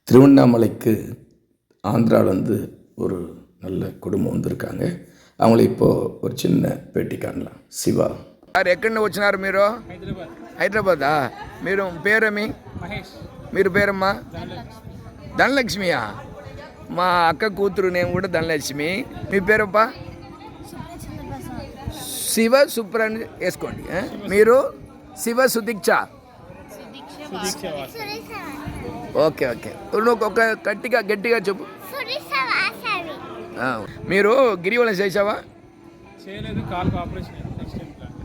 திருவண்ணாமலைக்கு ஆந்திராவிலேருந்து ஒரு நல்ல குடும்பம் వந்திருக்காங்க. அவங்கள இப்போது ஒரு చిన్న పేటీ కానலாம். శివ సార్ ఎక్కడి నుంచి వచ్చినారు మీరు? హైదరాబాదా? మీరు పేరేమి? మీరు పేరమ్మా? ధనలక్ష్మియా? మా అక్క కూతురు నేను కూడా ధనలక్ష్మి. మీ పేరప్పా? శివ సుప్ర అని వేసుకోండి. మీరు శివ సుదీక్ష. ఓకే ఓకే, నువ్వు ఒక గట్టిగా చెప్పు. మీరు గిరివలం చేసావా?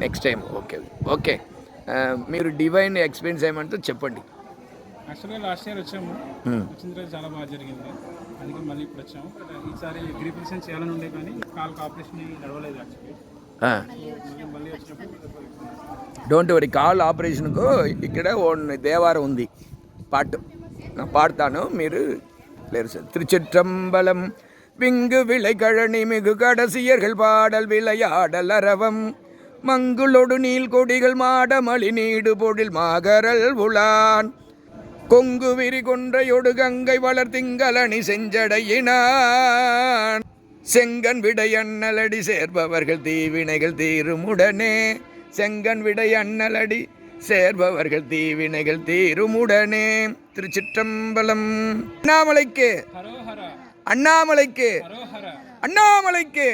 Next time. Okay okay. మీరు డివైన్ ఎక్స్పీరియన్స్ ఏమంటే చెప్పండి. యాక్చువల్గా లాస్ట్ ఇయర్ వచ్చాము, వచ్చిన తర్వాత చాలా బాగా జరిగింది, అందుకే మళ్ళీ ఇప్పుడు వచ్చాము. ఈసారి గిరిప్రదక్షిణ చేయాలని ఉండే కానీ కాలుకి ఆపరేషన్ నడవలేదు యాక్చువల్లీ. మళ్ళీ వచ్చినప్పుడు డోంట్ వరీ, కాల్ ఆపరేషన్కు ఇక్కడ దేవారం ఉంది, పాడతాను, మీరు లేరు సార్. திருச்சிற்றம்பலம் விங்கு விளை கழனி மிகு கடைசியர்கள் பாடல் விளையாடல் அரவம் மங்குளொடு நீல் கொடிகள் மாடமளி நீடு பொழில் மாகரல் உளான் கொங்கு விரி கொன்றையொடு கங்கை வளர் திங்களணி செஞ்சடையினான் செங்கன் விடை அண்ணலடி சேர்பவர்கள் தீவினைகள் தீருமுடனே. செங்கன் விடை அண்ணலடி சேர்பவர்கள் தீவினைகள் தீருமுடனே. திருச்சிற்றம்பலம். அண்ணாமலைக்கு, அண்ணாமலைக்கு, அண்ணாமலைக்கு.